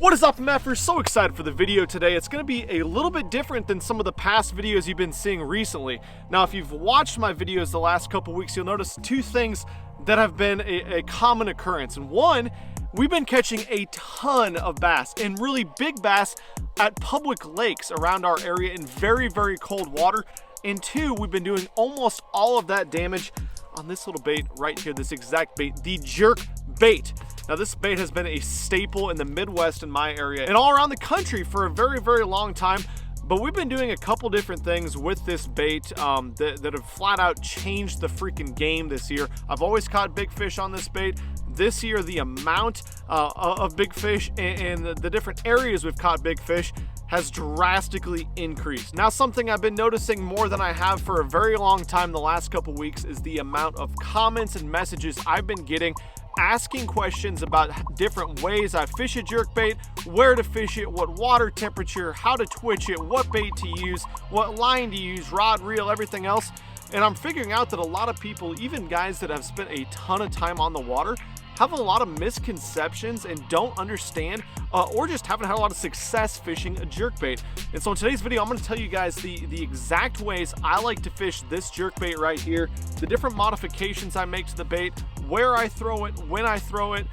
What is up, MFers? So excited for the video today. It's going to be a little bit different than some of the past videos you've been seeing recently. Now, if you've watched my videos the last couple weeks, you'll notice two things that have been a common occurrence. And one, we've been catching a ton of bass, and really big bass at public lakes around our area in very, very cold water. And two, we've been doing almost all of that damage on this little bait right here, this exact bait, the Jerkbait. Now, this bait has been a staple in the Midwest in my area and all around the country for a very, very long time. But we've been doing a couple different things with this bait that have flat out changed the freaking game this year. I've always caught big fish on this bait. This year, the amount of big fish and the different areas we've caught big fish has drastically increased. Now, something I've been noticing more than I have for a very long time the last couple weeks is the amount of comments and messages I've been getting asking questions about different ways I fish a jerkbait, where to fish it, what water temperature, how to twitch it, what bait to use, what line to use, rod, reel, everything else. And I'm figuring out that a lot of people, even guys that have spent a ton of time on the water, have a lot of misconceptions and don't understand or just haven't had a lot of success fishing a jerkbait. And so in today's video, I'm going to tell you guys the exact ways I like to fish this jerkbait right here, the different modifications I make to the bait, where I throw it, when I throw it,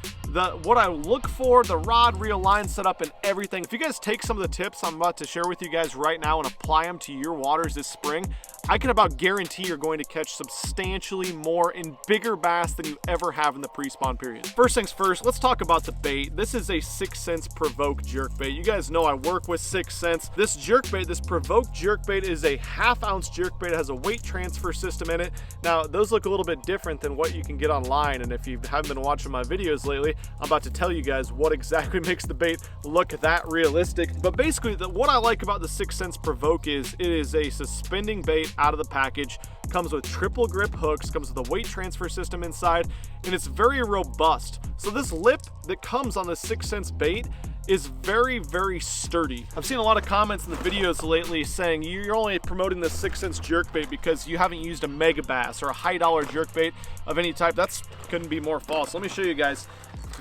what I look for, the rod, reel, line setup, and everything. If you guys take some of the tips I'm about to share with you guys right now and apply them to your waters this spring, I can about guarantee you're going to catch substantially more and bigger bass than you ever have in the pre-spawn period. First things first, let's talk about the bait. This is a 6 cents Provoke jerkbait. You guys know I work with 6 cents. This jerkbait, this Provoke jerkbait, is a 1/2 ounce jerkbait. It has a weight transfer system in it. Now, those look a little bit different than what you can get online, and if you haven't been watching my videos lately, I'm about to tell you guys what exactly makes the bait look that realistic. But basically, what I like about the 6 cents Provoke is it is a suspending bait out of the package, comes with triple grip hooks, comes with a weight transfer system inside, and it's very robust. So this lip that comes on the 6 cents bait is very, very sturdy. I've seen a lot of comments in the videos lately saying you're only promoting the 6 cents jerkbait because you haven't used a mega bass or a high dollar jerkbait of any type. That's couldn't be more false. Let me show you guys.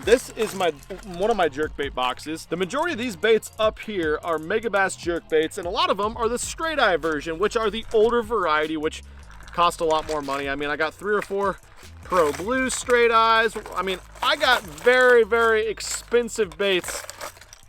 This is one of my jerkbait boxes. The majority of these baits up here are mega bass jerkbaits, and a lot of them are the straight eye version, which are the older variety, which cost a lot more money. I mean, I got 3 or 4 Pro Blue straight eyes. I mean, I got very, very expensive baits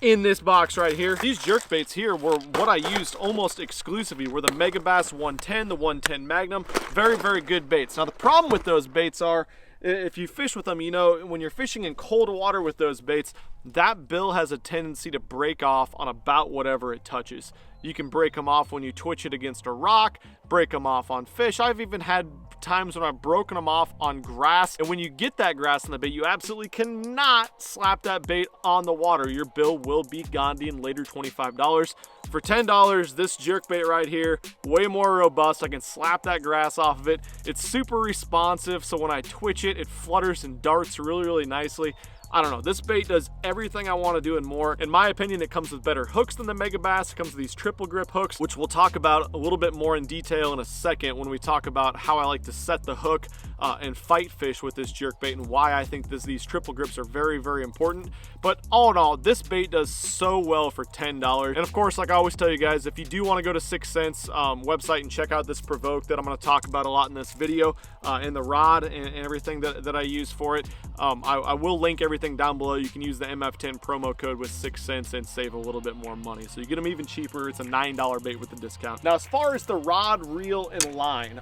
in this box right here. These jerkbaits here were what I used almost exclusively, were the Mega Bass 110, the 110 Magnum. Very, very good baits. Now, the problem with those baits are, if you fish with them, you know, when you're fishing in cold water with those baits, that bill has a tendency to break off on about whatever it touches. You can break them off when you twitch it against a rock, break them off on fish. I've even had times when I've broken them off on grass. And when you get that grass in the bait, you absolutely cannot slap that bait on the water. Your bill will be Gandhian later $25. For $10, this jerkbait right here, way more robust. I can slap that grass off of it. It's super responsive, so when I twitch it, it flutters and darts really, really nicely. I don't know, this bait does everything I want to do and more. In my opinion, it comes with better hooks than the Mega Bass. It comes with these triple grip hooks, which we'll talk about a little bit more in detail in a second when we talk about how I like to set the hook and fight fish with this jerkbait and why I think these triple grips are very, very important. But all in all, this bait does so well for $10. And of course, like I always tell you guys, if you do want to go to 6 cents website and check out this Provoke that I'm going to talk about a lot in this video, and the rod and everything that I use for it, I will link everything down below. You can use the MF10 promo code with 6 cents and save a little bit more money. So you get them even cheaper. It's a $9 bait with the discount. Now, as far as the rod, reel, and line,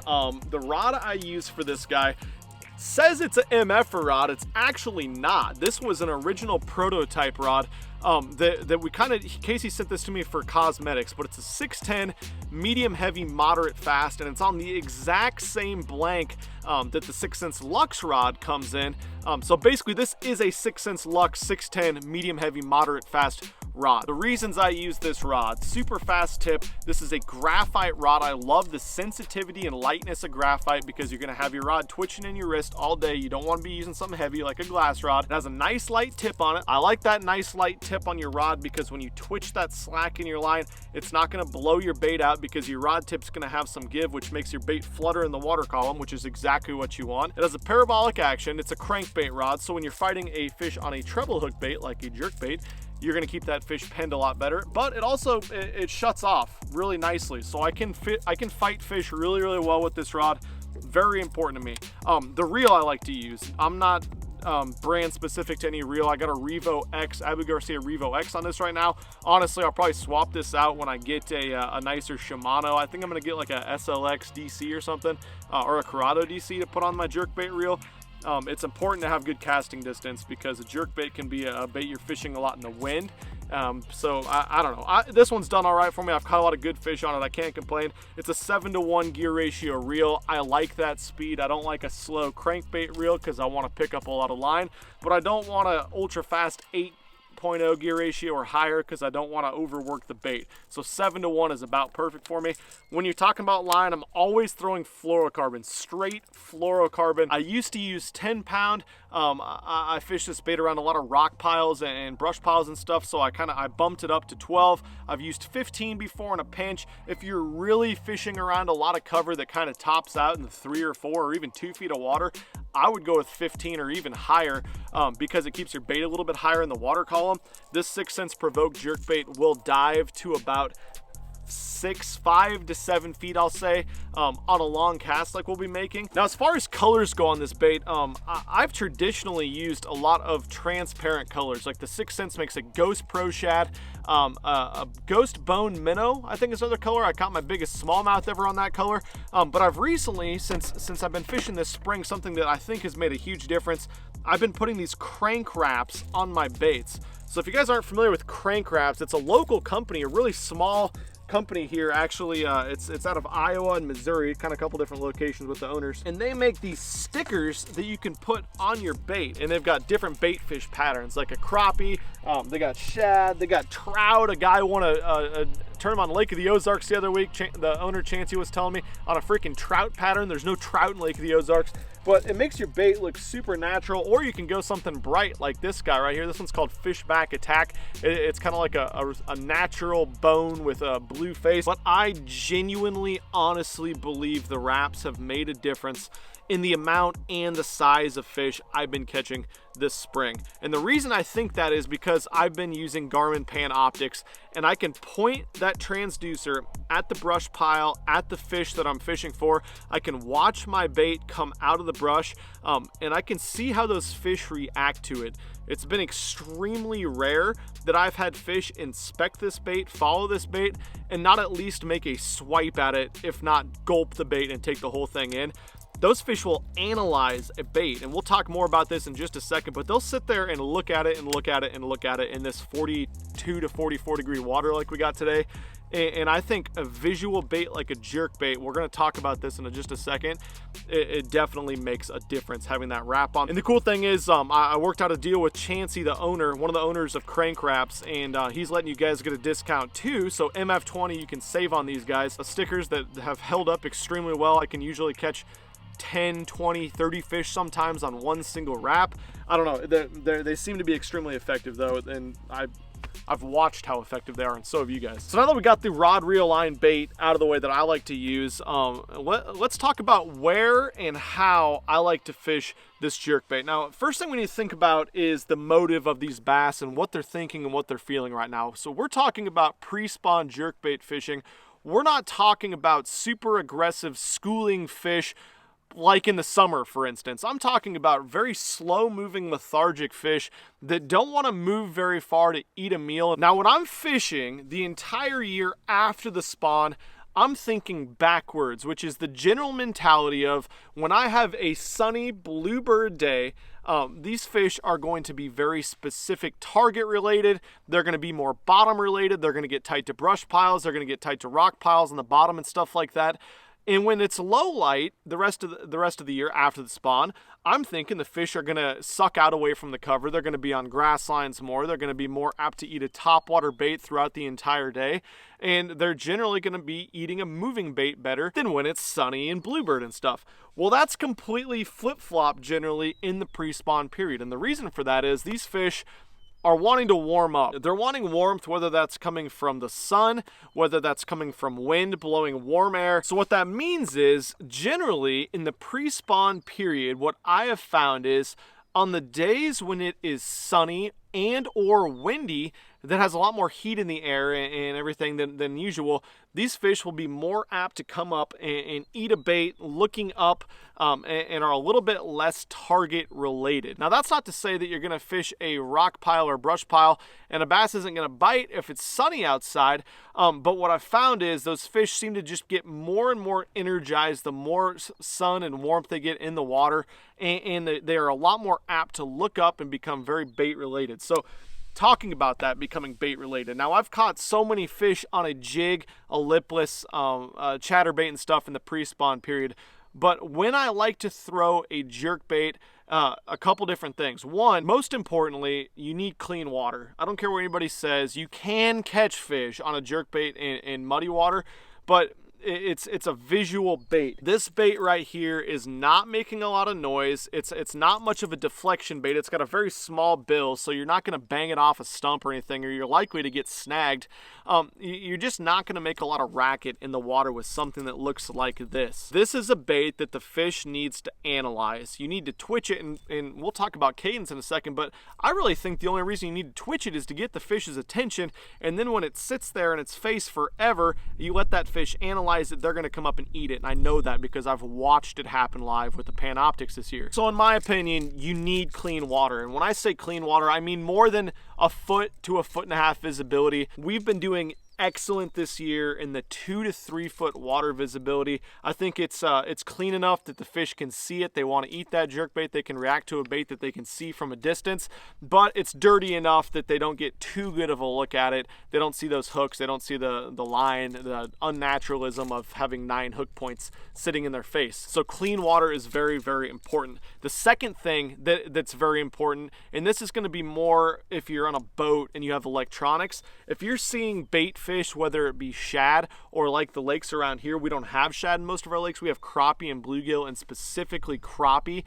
the rod I use for this guy says it's an MF rod. It's actually not. This was an original prototype rod that we kind of, Casey sent this to me for cosmetics, but it's a 610 medium heavy moderate fast, and it's on the exact same blank that the 6 cents Lux rod comes in. So basically this is a 6 cents Lux 610 medium heavy moderate fast rod. The reasons I use this rod: super fast tip. This is a graphite rod. I love the sensitivity and lightness of graphite because you're gonna have your rod twitching in your wrist all day. You don't want to be using something heavy like a glass rod. It has a nice light tip on it. I like that nice light tip on your rod because when you twitch that slack in your line, it's not gonna blow your bait out because your rod tip's gonna have some give, which makes your bait flutter in the water column, which is exactly what you want. It has a parabolic action. It's a crankbait rod, so when you're fighting a fish on a treble hook bait like a jerkbait, you're gonna keep that fish penned a lot better. But it also, it shuts off really nicely. So I can fight fish really, really well with this rod. Very important to me. The reel I like to use, I'm not brand specific to any reel. I got a Revo X, Abu Garcia Revo X on this right now. Honestly, I'll probably swap this out when I get a nicer Shimano. I think I'm gonna get like a SLX DC or something, or a Corrado DC to put on my jerkbait reel. It's important to have good casting distance because a jerkbait can be a bait you're fishing a lot in the wind. So I don't know. This one's done all right for me. I've caught a lot of good fish on it. I can't complain. It's a 7-to-1 gear ratio reel. I like that speed. I don't like a slow crankbait reel because I want to pick up a lot of line, but I don't want a ultra fast 8.0 gear ratio or higher because I don't want to overwork the bait. So 7-to-1 is about perfect for me. When you're talking about line, I'm always throwing fluorocarbon, straight fluorocarbon. I used to use 10-pound. I fish this bait around a lot of rock piles and brush piles and stuff, so I bumped it up to 12. I've used 15 before in a pinch. If you're really fishing around a lot of cover that kind of tops out in the 3 or 4 or even 2 feet of water, I would go with 15 or even higher because it keeps your bait a little bit higher in the water column. This 6 Sense Provoke jerkbait will dive to about 5 to 7 feet, I'll say, on a long cast like we'll be making. Now, as far as colors go on this bait, I've traditionally used a lot of transparent colors. Like the 6 Sense makes a Ghost Pro Shad, a Ghost Bone Minnow, I think is another color. I caught my biggest smallmouth ever on that color. But I've recently, since I've been fishing this spring, something that I think has made a huge difference, I've been putting these crank wraps on my baits. So if you guys aren't familiar with crank wraps, it's a local company, a really small company here. Actually, it's out of Iowa and Missouri, kind of a couple different locations with the owners, and they make these stickers that you can put on your bait, and they've got different bait fish patterns, like a crappie, they got shad, they got trout. A guy won a tournament on Lake of the Ozarks the other week. The owner Chancey was telling me on a freaking trout pattern. There's no trout in Lake of the Ozarks, but it makes your bait look super natural. Or you can go something bright like this guy right here. This one's called Fishback Attack. It's kind of like a natural bone with a blue face, but I genuinely, honestly believe the wraps have made a difference in the amount and the size of fish I've been catching this spring. And the reason I think that is because I've been using Garmin Pan optics, and I can point that transducer at the brush pile, at the fish that I'm fishing for. I can watch my bait come out of the brush, and I can see how those fish react to it. It's been extremely rare that I've had fish inspect this bait, follow this bait, and not at least make a swipe at it, if not gulp the bait and take the whole thing in. Those fish will analyze a bait, and we'll talk more about this in just a second, but they'll sit there and look at it and look at it and look at it in this 42 to 44 degree water like we got today. And I think a visual bait like a jerkbait, we're going to talk about this in just a second, it definitely makes a difference having that wrap on. And the cool thing is, I worked out a deal with Chancey, the owner, one of the owners of Crank Wraps, and he's letting you guys get a discount too. So MF20, you can save on these guys. Stickers that have held up extremely well. I can usually catch 10, 20, 30 fish sometimes on one single wrap. I don't know, they seem to be extremely effective though, and I've watched how effective they are, and so have you guys. So now that we got the rod, reel, line, bait out of the way that I like to use, let's talk about where and how I like to fish this jerkbait. Now, first thing we need to think about is the motive of these bass and what they're thinking and what they're feeling right now. So we're talking about pre-spawn jerkbait fishing. We're not talking about super aggressive schooling fish like in the summer, for instance. I'm talking about very slow moving lethargic fish that don't want to move very far to eat a meal. Now, when I'm fishing the entire year after the spawn, I'm thinking backwards, which is the general mentality of when I have a sunny bluebird day, these fish are going to be very specific target related. They're going to be more bottom related. They're going to get tight to brush piles. They're going to get tight to rock piles on the bottom and stuff like that. And when it's low light, the rest of the year after the spawn, I'm thinking the fish are going to suck out away from the cover. They're going to be on grass lines more. They're going to be more apt to eat a topwater bait throughout the entire day. And they're generally going to be eating a moving bait better than when it's sunny and bluebird and stuff. Well, that's completely flip-flop generally in the pre-spawn period. And the reason for that is these fish are wanting to warm up. They're wanting warmth, whether that's coming from the sun, whether that's coming from wind blowing warm air. So what that means is, generally in the pre-spawn period, what I have found is on the days when it is sunny and or windy, that has a lot more heat in the air and everything than usual, these fish will be more apt to come up and eat a bait looking up, and are a little bit less target related. Now, that's not to say that you're going to fish a rock pile or brush pile and a bass isn't going to bite if it's sunny outside, but what I've found is those fish seem to just get more and more energized the more sun and warmth they get in the water, and they are a lot more apt to look up and become very bait related. So talking about that becoming bait related. Now, I've caught so many fish on a jig, a lipless, chatterbait and stuff in the pre-spawn period. But when I like to throw a jerkbait, a couple different things. One, most importantly, you need clean water. I don't care what anybody says. You can catch fish on a jerkbait in muddy water, but it's a visual bait. This bait right here is not making a lot of noise. It's not much of a deflection bait. It's got a very small bill, so you're not going to bang it off a stump or anything, or you're likely to get snagged. You're just not going to make a lot of racket in the water with something that looks like this. This is a bait that the fish needs to analyze. You need to twitch it, and we'll talk about cadence in a second, but I really think the only reason you need to twitch it is to get the fish's attention, and then when it sits there in its face forever, you let that fish analyze it, they're going to come up and eat it. And I know that because I've watched it happen live with the Panoptics this year. So in my opinion, you need clean water. And when I say clean water, I mean more than a foot to a foot and a half visibility. We've been doing excellent this year in the 2 to 3 foot water visibility. I think it's clean enough that the fish can see it. They want to eat that jerkbait. They can react to a bait that they can see from a distance, but it's dirty enough that they don't get too good of a look at it. They don't see those hooks. They don't see the line, the unnaturalism of having 9 hook points sitting in their face. So clean water is very, very important. The second thing that's very important, and this is going to be more if you're on a boat and you have electronics, if you're seeing bait fish, whether it be shad or like the lakes around here, we don't have shad in most of our lakes. We have crappie and bluegill, and specifically crappie.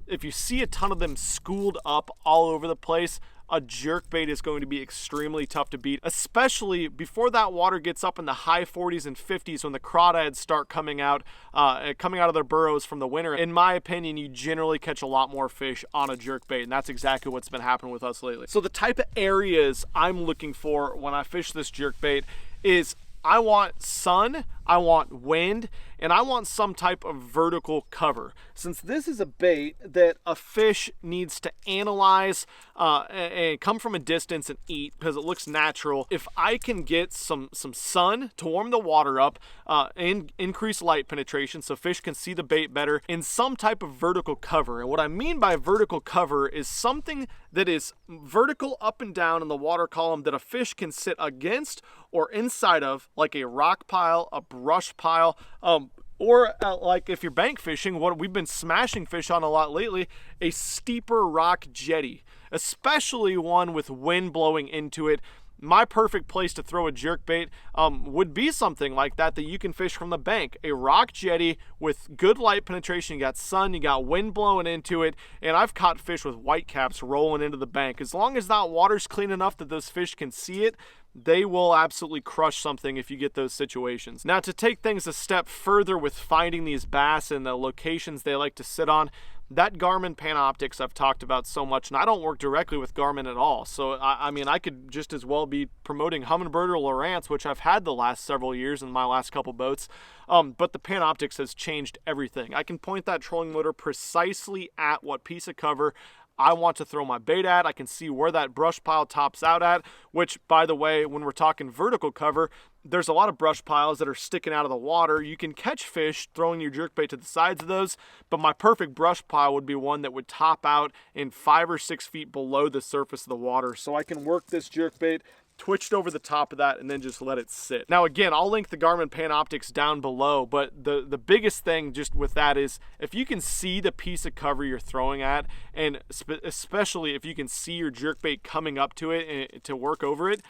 If you see a ton of them schooled up all over the place, a jerkbait is going to be extremely tough to beat, especially before that water gets up in the high 40s and 50s when the crawdads start coming out of their burrows from the winter. In my opinion, you generally catch a lot more fish on a jerkbait, and that's exactly what's been happening with us lately. So the type of areas I'm looking for when I fish this jerkbait is I want sun, I want wind, and I want some type of vertical cover. Since this is a bait that a fish needs to analyze and come from a distance and eat because it looks natural, if I can get some sun to warm the water up and increase light penetration so fish can see the bait better, and some type of vertical cover. And what I mean by vertical cover is something that is vertical up and down in the water column that a fish can sit against or inside of, like a rock pile, a brush pile, or like if you're bank fishing, what we've been smashing fish on a lot lately, a steeper rock jetty, especially one with wind blowing into it. My perfect place to throw a jerkbait would be something like that you can fish from the bank. A rock jetty with good light penetration. You got sun, you got wind blowing into it, and I've caught fish with whitecaps rolling into the bank. As long as that water's clean enough that those fish can see it, they will absolutely crush something if you get those situations. Now, to take things a step further with finding these bass and the locations they like to sit on, that Garmin Panoptics I've talked about so much, and I don't work directly with Garmin at all. So, I mean, I could just as well be promoting Humminbird or Lowrance, which I've had the last several years in my last couple boats. But the Panoptics has changed everything. I can point that trolling motor precisely at what piece of cover I want to throw my bait at. I can see where that brush pile tops out at, which, by the way, when we're talking vertical cover, there's a lot of brush piles that are sticking out of the water. You can catch fish throwing your jerkbait to the sides of those, but my perfect brush pile would be one that would top out in 5 or 6 feet below the surface of the water. So I can work this jerkbait twitched over the top of that and then just let it sit. Now again, I'll link the Garmin Panoptics down below, but the biggest thing just with that is if you can see the piece of cover you're throwing at, and especially if you can see your jerkbait coming up to it and to work over it,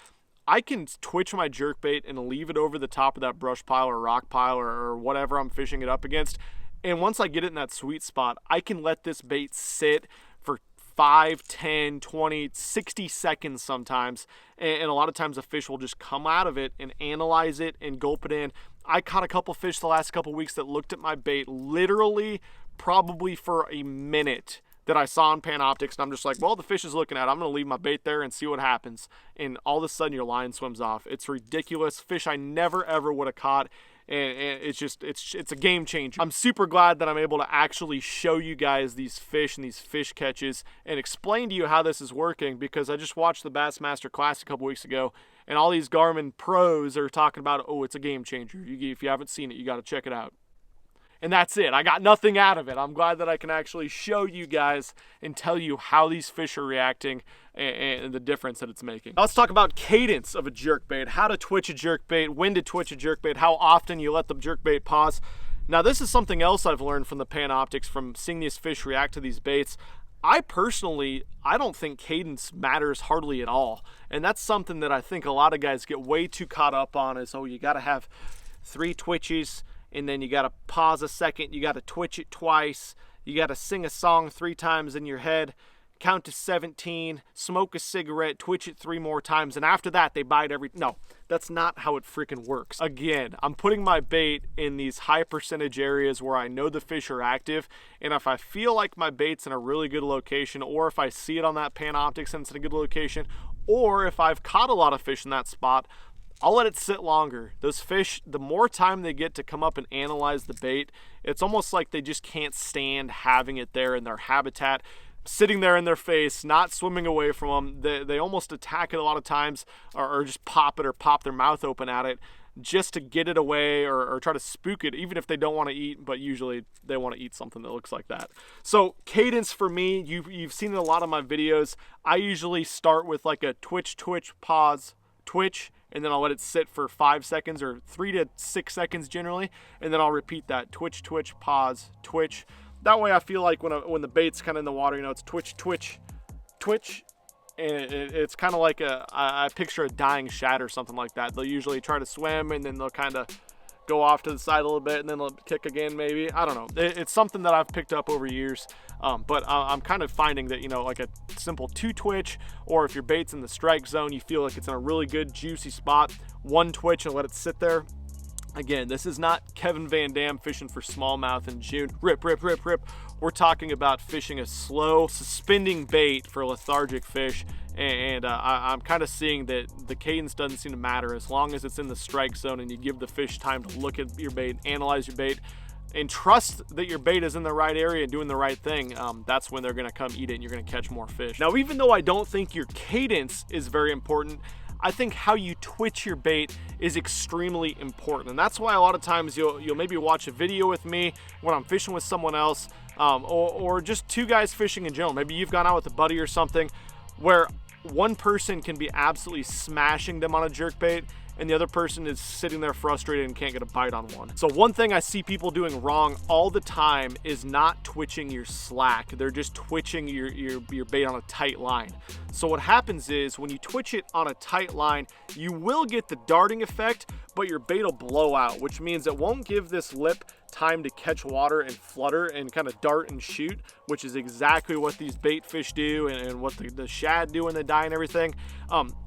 I can twitch my jerkbait and leave it over the top of that brush pile or rock pile or whatever I'm fishing it up against. And once I get it in that sweet spot, I can let this bait sit for 5, 10, 20, 60 seconds sometimes. And a lot of times a fish will just come out of it and analyze it and gulp it in. I caught a couple fish the last couple weeks that looked at my bait literally probably for a minute that I saw on Panoptics, and I'm just like, well, the fish is looking at it. I'm going to leave my bait there and see what happens. And all of a sudden, your line swims off. It's ridiculous. Fish I never, ever would have caught. And it's a game changer. I'm super glad that I'm able to actually show you guys these fish and these fish catches and explain to you how this is working, because I just watched the Bassmaster Classic a couple weeks ago, and all these Garmin pros are talking about, oh, it's a game changer. If you haven't seen it, you got to check it out. And that's it. I got nothing out of it. I'm glad that I can actually show you guys and tell you how these fish are reacting and the difference that it's making. Now let's talk about cadence of a jerkbait, how to twitch a jerkbait, when to twitch a jerkbait, how often you let the jerkbait pause. Now this is something else I've learned from the Panoptics, from seeing these fish react to these baits. I don't think cadence matters hardly at all. And that's something that I think a lot of guys get way too caught up on, is, oh, you got to have 3 twitches, and then you got to pause a second, you got to twitch it twice, you got to sing a song 3 times in your head, count to 17, smoke a cigarette, twitch it 3 more times, and after that they bite every... No, that's not how it freaking works. Again, I'm putting my bait in these high percentage areas where I know the fish are active, and if I feel like my bait's in a really good location, or if I see it on that Panoptics and it's in a good location, or if I've caught a lot of fish in that spot, I'll let it sit longer. Those fish, the more time they get to come up and analyze the bait, it's almost like they just can't stand having it there in their habitat, sitting there in their face, not swimming away from them. They almost attack it a lot of times, or just pop it or pop their mouth open at it just to get it away, or try to spook it, even if they don't want to eat, but usually they want to eat something that looks like that. So cadence for me, you've seen in a lot of my videos, I usually start with like a twitch, pause, twitch, and then I'll let it sit for 5 seconds, or 3 to 6 seconds generally, and then I'll repeat that, twitch, pause, twitch. That way I feel like when the bait's kind of in the water, it's twitch, and it's kind of like I picture a dying shad or something like that. They'll usually try to swim, and then they'll kind of go off to the side a little bit, and then they'll kick again maybe. I don't know. It's something that I've picked up over years, but I'm kind of finding that, like a simple 2 twitch, or if your bait's in the strike zone, you feel like it's in a really good juicy spot, 1 twitch and let it sit there. Again, this is not Kevin Van Dam fishing for smallmouth in June. Rip. We're talking about fishing a slow, suspending bait for lethargic fish. And I'm kind of seeing that the cadence doesn't seem to matter as long as it's in the strike zone and you give the fish time to look at your bait, analyze your bait, and trust that your bait is in the right area and doing the right thing. That's when they're going to come eat it and you're going to catch more fish. Now, even though I don't think your cadence is very important, I think how you twitch your bait is extremely important. And that's why a lot of times you'll maybe watch a video with me when I'm fishing with someone else, or just 2 guys fishing in general. Maybe you've gone out with a buddy or something where one person can be absolutely smashing them on a jerkbait, and the other person is sitting there frustrated and can't get a bite on one. So one thing I see people doing wrong all the time is not twitching your slack. They're just twitching your bait on a tight line. So what happens is when you twitch it on a tight line, you will get the darting effect, but your bait will blow out, which means it won't give this lip time to catch water and flutter and kind of dart and shoot, which is exactly what these bait fish do and what the shad do when they die and everything.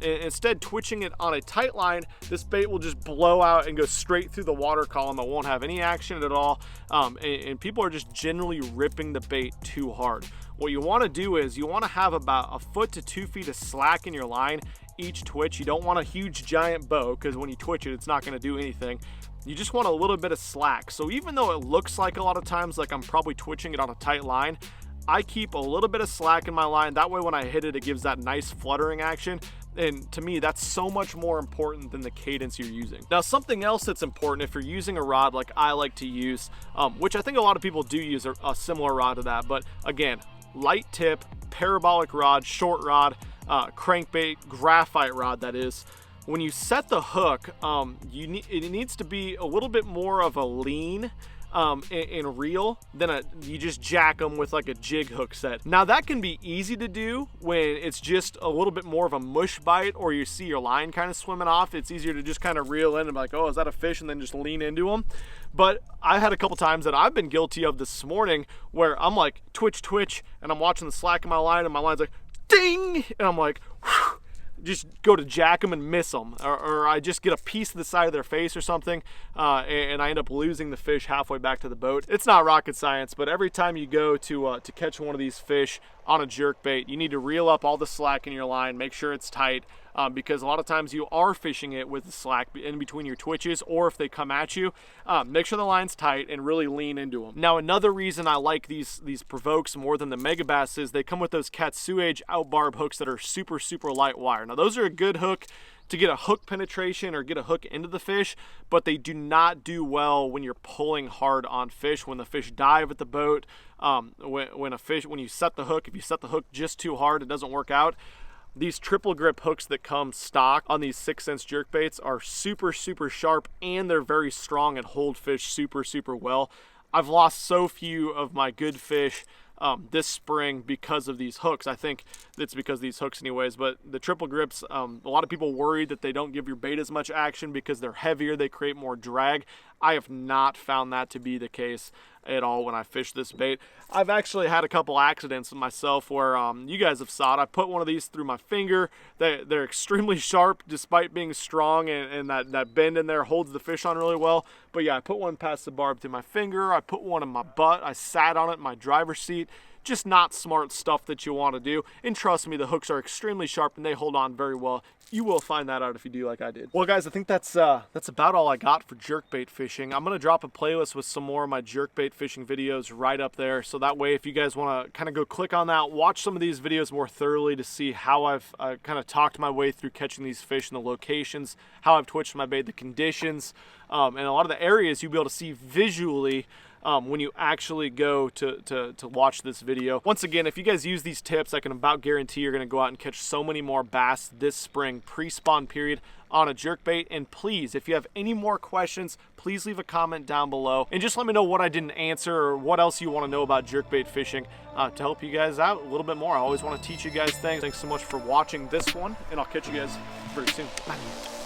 Instead, twitching it on a tight line, this bait will just blow out and go straight through the water column. It won't have any action at all, and people are just generally ripping the bait too hard. What you want to do is you want to have about 1 foot to 2 feet of slack in your line each twitch. You don't want a huge giant bow, because when you twitch it, it's not going to do anything. You just want a little bit of slack. So even though it looks like a lot of times like I'm probably twitching it on a tight line, I keep a little bit of slack in my line. That way when I hit it, it gives that nice fluttering action. And to me, that's so much more important than the cadence you're using. Now, something else that's important if you're using a rod like I like to use, which I think a lot of people do use a similar rod to that, but again, light tip, parabolic rod, short rod, crankbait, graphite rod that is. When you set the hook, it needs to be a little bit more of a lean and reel than you just jack them with like a jig hook set. Now that can be easy to do when it's just a little bit more of a mush bite, or you see your line kind of swimming off. It's easier to just kind of reel in and be like, oh, is that a fish? And then just lean into them. But I had a couple times that I've been guilty of this morning where I'm like twitch, and I'm watching the slack in my line, and my line's like ding, and I'm like, whew, just go to jack them and miss them, or I just get a piece of the side of their face or something, and I end up losing the fish halfway back to the boat. It's not rocket science, but every time you go to catch one of these fish on a jerkbait, you need to reel up all the slack in your line, make sure it's tight, because a lot of times you are fishing it with the slack in between your twitches, or if they come at you, make sure the line's tight and really lean into them. Now, another reason I like these provokes more than the Megabass is they come with those Katsuage out barb hooks that are super light wire. Now, those are a good hook to get a hook penetration or get a hook into the fish, but they do not do well when you're pulling hard on fish, when the fish dive at the boat, when you set the hook. If you set the hook just too hard, it doesn't work out. These triple grip hooks that come stock on these 6-cents jerkbaits are super sharp, and they're very strong and hold fish super well. I've lost so few of my good fish this spring because of these hooks. I think it's because of these hooks anyways, but the triple grips, a lot of people worry that they don't give your bait as much action because they're heavier, they create more drag. I have not found that to be the case at all when I fish this bait. I've actually had a couple accidents myself where you guys have saw it. I put one of these through my finger. They're extremely sharp despite being strong, and that bend in there holds the fish on really well. But yeah, I put one past the barb through my finger. I put one in my butt. I sat on it in my driver's seat. Just not smart stuff that you want to do. And trust me, the hooks are extremely sharp and they hold on very well. You will find that out if you do like I did. Well, guys, I think that's about all I got for jerkbait fishing. I'm gonna drop a playlist with some more of my jerkbait fishing videos right up there, so that way if you guys want to kind of go click on that, watch some of these videos more thoroughly to see how I've kind of talked my way through catching these fish in the locations, how I've twitched my bait, the conditions, and a lot of the areas you'll be able to see visually when you actually go to watch this video. Once again, if you guys use these tips, I can about guarantee you're going to go out and catch so many more bass this spring, pre-spawn period, on a jerkbait. And please, if you have any more questions, please leave a comment down below and just let me know what I didn't answer or what else you want to know about jerkbait fishing to help you guys out a little bit more. I always want to teach you guys things. Thanks so much for watching this one, and I'll catch you guys very soon. Bye.